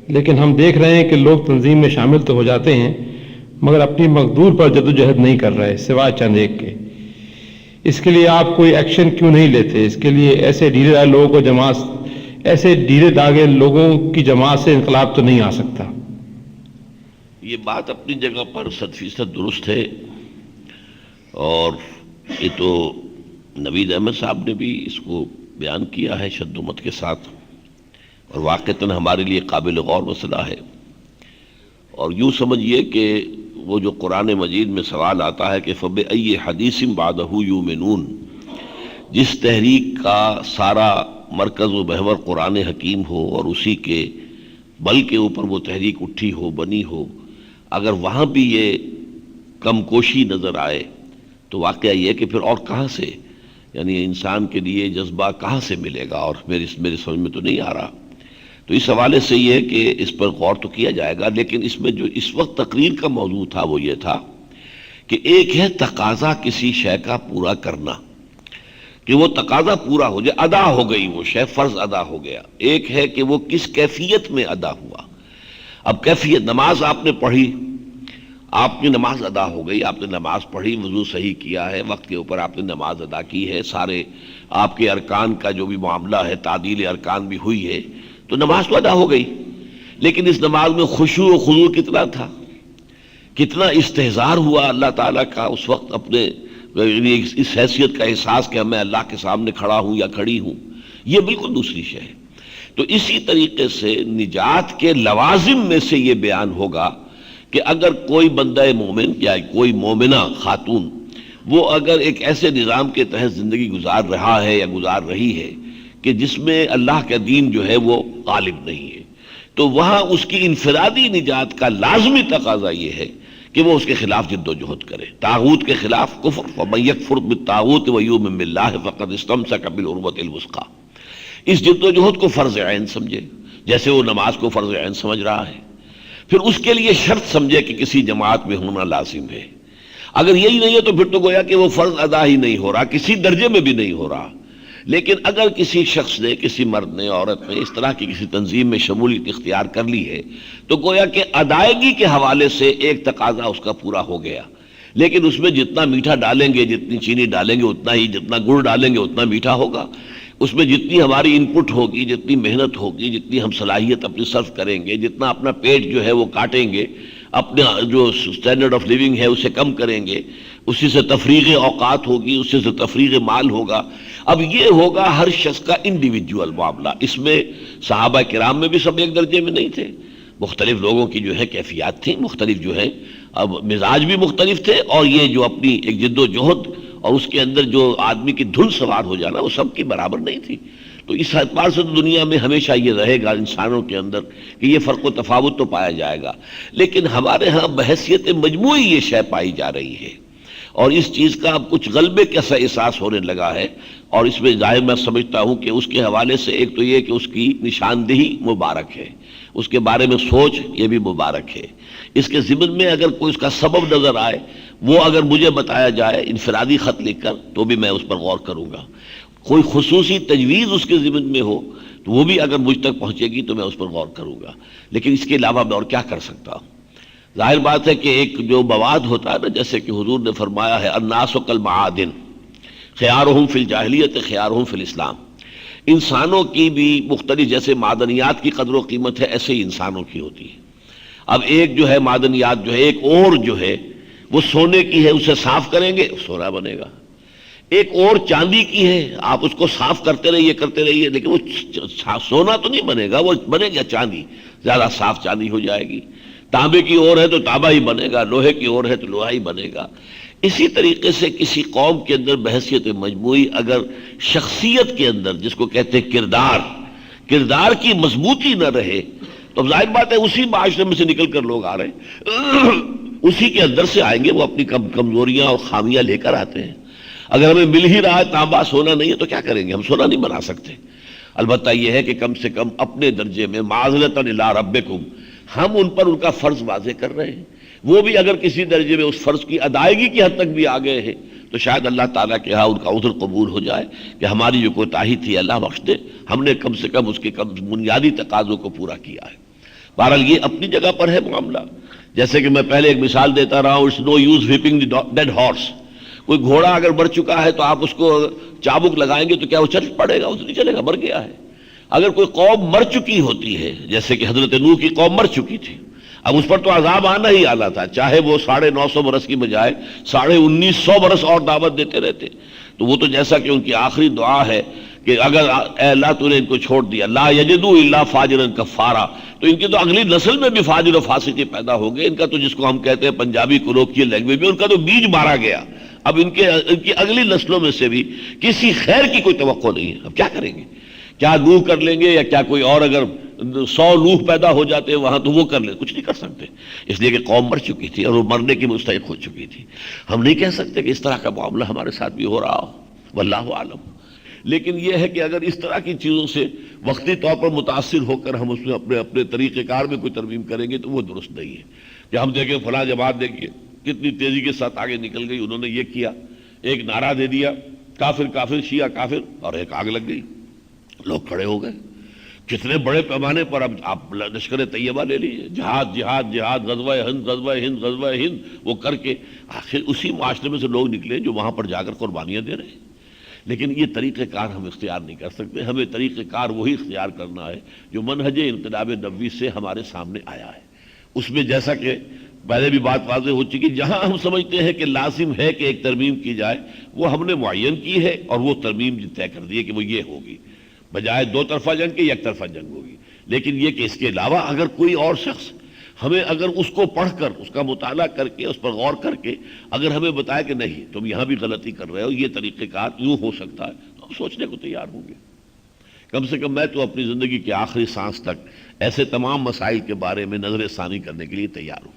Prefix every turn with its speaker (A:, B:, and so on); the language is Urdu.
A: لیکن ہم دیکھ رہے ہیں کہ لوگ تنظیم میں شامل تو ہو جاتے ہیں مگر اپنی مقدور پر جدوجہد نہیں کر رہے سوائے چند ایک کے. اس کے لیے آپ کوئی ایکشن کیوں نہیں لیتے؟ اس کے لیے ایسے ڈھیرے داغے لوگوں کی جماعت سے انقلاب تو نہیں آ سکتا.
B: یہ بات اپنی جگہ پر 100% درست ہے، اور یہ تو نوید احمد صاحب نے بھی اس کو بیان کیا ہے شدت کے ساتھ، اور واقعتاً ہمارے لیے قابل غور مسئلہ ہے. اور یوں سمجھیے کہ وہ جو قرآن مجید میں سوال آتا ہے کہ فَبِأَيِّ حَدِيثٍ بَعْدَهُ يُؤْمِنُونَ، جس تحریک کا سارا مرکز و محور قرآن حکیم ہو اور اسی کے بل کے اوپر وہ تحریک اٹھی ہو، بنی ہو، اگر وہاں بھی یہ کم کوشی نظر آئے تو واقعہ یہ کہ پھر اور کہاں سے، یعنی انسان کے لیے جذبہ کہاں سے ملے گا؟ اور میرے سمجھ میں تو نہیں آ رہا. تو اس حوالے سے یہ ہے کہ اس پر غور تو کیا جائے گا، لیکن اس میں جو اس وقت تقریر کا موضوع تھا وہ یہ تھا کہ ایک ہے تقاضا کسی شے کا پورا کرنا، کہ وہ تقاضا پورا ہو جائے، ادا ہو گئی وہ شے، فرض ادا ہو گیا. ایک ہے کہ وہ کس کیفیت میں ادا ہوا. اب کیفیت، نماز آپ نے پڑھی، آپ کی نماز ادا ہو گئی، آپ نے نماز پڑھی، وضو صحیح کیا ہے، وقت کے اوپر آپ نے نماز ادا کی ہے، سارے آپ کے ارکان کا جو بھی معاملہ ہے، تعدیل ارکان بھی ہوئی ہے، تو نماز تو ادا ہو گئی. لیکن اس نماز میں خشوع و خضوع کتنا تھا، کتنا استحضار ہوا اللہ تعالیٰ کا اس وقت، اپنے اس حیثیت کا احساس کہ میں اللہ کے سامنے کھڑا ہوں یا کھڑی ہوں، یہ بالکل دوسری شے ہے. تو اسی طریقے سے نجات کے لوازم میں سے یہ بیان ہوگا کہ اگر کوئی بندہ مومن یا کوئی مومنہ خاتون وہ اگر ایک ایسے نظام کے تحت زندگی گزار رہا ہے یا گزار رہی ہے کہ جس میں اللہ کا دین جو ہے وہ غالب نہیں ہے، تو وہاں اس کی انفرادی نجات کا لازمی تقاضا یہ ہے کہ وہ اس کے خلاف جد و جہد کرے. طاغوت کے خلاف کفر، وَمَن يَكْفُرْ بِالطَّاغُوتِ وَيُؤْمِن بِاللَّهِ فَقَدِ اسْتَمْسَكَ بِالْعُرْوَةِ الْوُثْقَىٰ. اس جد و جہد کو فرض عین سمجھے، جیسے وہ نماز کو فرض عین سمجھ رہا ہے. پھر اس کے لیے شرط سمجھے کہ کسی جماعت میں ہونا لازم ہے. اگر یہی نہیں ہے تو پھر تو گویا کہ وہ فرض ادا ہی نہیں ہو رہا، کسی درجے میں بھی نہیں ہو رہا. لیکن اگر کسی شخص نے، کسی مرد نے، عورت نے اس طرح کی کسی تنظیم میں شمولیت اختیار کر لی ہے تو گویا کہ ادائیگی کے حوالے سے ایک تقاضا اس کا پورا ہو گیا. لیکن اس میں جتنا میٹھا ڈالیں گے، جتنی چینی ڈالیں گے اتنا ہی، جتنا گڑ ڈالیں گے اتنا میٹھا ہوگا. اس میں جتنی ہماری ان پٹ ہوگی، جتنی محنت ہوگی، جتنی ہم صلاحیت اپنی صرف کریں گے، جتنا اپنا پیٹ جو ہے وہ کاٹیں گے، اپنا جو سٹینڈرڈ آف لیونگ ہے اسے کم کریں گے، اسی سے تفریغ اوقات ہوگی، اسی سے تفریغ مال ہوگا. اب یہ ہوگا ہر شخص کا انڈیویجول معاملہ. اس میں صحابہ کرام میں بھی سب ایک درجے میں نہیں تھے، مختلف لوگوں کی جو ہے کیفیات تھیں، مختلف جو ہے اب مزاج بھی مختلف تھے، اور یہ جو اپنی ایک جد و جہد اور اس کے اندر جو آدمی کی دھن سوار ہو جانا وہ سب کی برابر نہیں تھی. تو اس اعتبار سے تو دنیا میں ہمیشہ یہ رہے گا انسانوں کے اندر کہ یہ فرق و تفاوت تو پایا جائے گا. لیکن ہمارے ہاں بحیثیت مجموعی یہ شے پائی جا رہی ہے، اور اس چیز کا اب کچھ غلبے کیسا احساس ہونے لگا ہے. اور اس میں ظاہر میں سمجھتا ہوں کہ اس کے حوالے سے ایک تو یہ کہ اس کی نشاندہی مبارک ہے، اس کے بارے میں سوچ یہ بھی مبارک ہے. اس کے ضمن میں اگر کوئی اس کا سبب نظر آئے، وہ اگر مجھے بتایا جائے انفرادی خط لکھ کر تو بھی میں اس پر غور کروں گا. کوئی خصوصی تجویز اس کے ضمن میں ہو تو وہ بھی اگر مجھ تک پہنچے گی تو میں اس پر غور کروں گا. لیکن اس کے علاوہ میں اور کیا کر سکتا ہوں؟ ظاہر بات ہے کہ ایک جو مواد ہوتا ہے نا، جیسے کہ حضور نے فرمایا ہے الناس کالمعادن خیارہم فی الجاہلیت خیارہم فی الاسلام. انسانوں کی بھی مختلف جیسے معدنیات کی قدر و قیمت ہے، ایسے ہی انسانوں کی ہوتی ہے. اب ایک جو ہے معدنیات جو ہے، ایک اور جو ہے وہ سونے کی ہے، اسے صاف کریں گے سونا بنے گا. ایک اور چاندی کی ہے، آپ اس کو صاف کرتے رہیے لیکن وہ سونا تو نہیں بنے گا، وہ بنے گا چاندی، زیادہ صاف چاندی ہو جائے گی. تانبے کی اور ہے تو تانبا ہی بنے گا، لوہے کی اور ہے تو لوہا ہی بنے گا. اسی طریقے سے کسی قوم کے اندر بحیثیت مجموعی اگر شخصیت کے اندر، جس کو کہتے ہیں کردار کی مضبوطی نہ رہے تو ظاہر بات ہے اسی معاشرے میں سے نکل کر لوگ آ رہے ہیں، اسی کے اندر سے آئیں گے، وہ اپنی کمزوریاں اور خامیاں لے کر آتے ہیں. اگر ہمیں مل ہی رہا ہے تانبا، سونا نہیں ہے تو کیا کریں گے؟ ہم سونا نہیں بنا سکتے. البتہ یہ ہے کہ کم سے کم اپنے درجے میں معذرتاً الی ربکم ہم ان پر ان کا فرض واضح کر رہے ہیں. وہ بھی اگر کسی درجے میں اس فرض کی ادائیگی کی حد تک بھی آ گئے ہیں تو شاید اللہ تعالیٰ کے ہاں ان کا عذر قبول ہو جائے کہ ہماری جو کوتاہی تھی اللہ بخش دے، ہم نے کم سے کم اس کے بنیادی تقاضوں کو پورا کیا ہے. بہرحال یہ اپنی جگہ پر ہے معاملہ. جیسے کہ میں پہلے ایک مثال دیتا رہا ہوں, it's no use whipping the dead horse. کوئی گھوڑا اگر مر چکا ہے تو آپ اس کو چابک لگائیں گے تو کیا وہ چل پڑے گا؟ اس نہیں چلے گا, مر گیا ہے. اگر کوئی قوم مر چکی ہوتی ہے, جیسے کہ حضرت نوح کی قوم مر چکی تھی, اب اس پر تو عذاب آنا ہی آنا تھا, چاہے وہ 950 برس کی بجائے 1950 برس اور دعوت دیتے رہتے. تو وہ تو جیسا کہ ان کی آخری دعا ہے کہ اگر اے اللہ تو نے ان کو چھوڑ دیا, لا یجدوا الا فاجرا کفارا, تو ان کی تو اگلی نسل میں بھی فاجر و فاسق پیدا ہو گئے. ان کا تو جس کو ہم کہتے ہیں پنجابی کولوکیل لینگویج میں, ان کا تو بیج مارا گیا. اب ان کی اگلی نسلوں میں سے بھی کسی خیر کی کوئی توقع نہیں ہے. اب کیا کریں گے؟ کیا نوح کر لیں گے, یا کیا کوئی اور اگر 100 نوح پیدا ہو جاتے ہیں وہاں تو وہ کر لیں؟ کچھ نہیں کر سکتے, اس لیے کہ قوم مر چکی تھی اور وہ مرنے کی مستحق ہو چکی تھی. ہم نہیں کہہ سکتے کہ اس طرح کا معاملہ ہمارے ساتھ بھی ہو رہا ہو, واللہ عالم. لیکن یہ ہے کہ اگر اس طرح کی چیزوں سے وقتی طور پر متاثر ہو کر ہم اس میں اپنے طریقہ کار میں کوئی ترمیم کریں گے تو وہ درست نہیں ہے. کہ ہم دیکھیں فلاں جماعت دیکھیے کتنی تیزی کے ساتھ آگے نکل گئی, انہوں نے یہ کیا, ایک نعرہ دے دیا کافر کافر شیعہ کافر, اور ایک آگ لگ گئی, لوگ کھڑے ہو گئے. کتنے بڑے پیمانے پر. اب آپ لشکر طیبہ لے لیجیے, جہاد جہاد جہاد, غزوہ ہند غزوہ ہند غزوہ ہند, وہ کر کے آخر اسی معاشرے میں سے لوگ نکلے جو وہاں پر جا کر قربانیاں دے رہے ہیں. لیکن یہ طریقہ کار ہم اختیار نہیں کر سکتے. ہمیں طریقہ کار وہی اختیار کرنا ہے جو منہج انقلاب نبوی سے ہمارے سامنے آیا ہے. اس میں جیسا کہ پہلے بھی بات واضح ہو چکی, جہاں ہم سمجھتے ہیں کہ لازم ہے کہ ایک ترمیم کی جائے وہ ہم نے معین کی ہے, اور وہ ترمیم طے کر دی ہے کہ وہ یہ ہوگی, بجائے دو طرفہ جنگ کے یک طرفہ جنگ ہوگی. لیکن یہ کہ اس کے علاوہ اگر کوئی اور شخص ہمیں اگر اس کو پڑھ کر, اس کا مطالعہ کر کے, اس پر غور کر کے اگر ہمیں بتائے کہ نہیں تم یہاں بھی غلطی کر رہے ہو, یہ طریقہ کار یوں ہو سکتا ہے, تو ہم سوچنے کو تیار ہوں گے. کم سے کم میں تو اپنی زندگی کے آخری سانس تک ایسے تمام مسائل کے بارے میں نظر ثانی کرنے کے لیے تیار ہوں.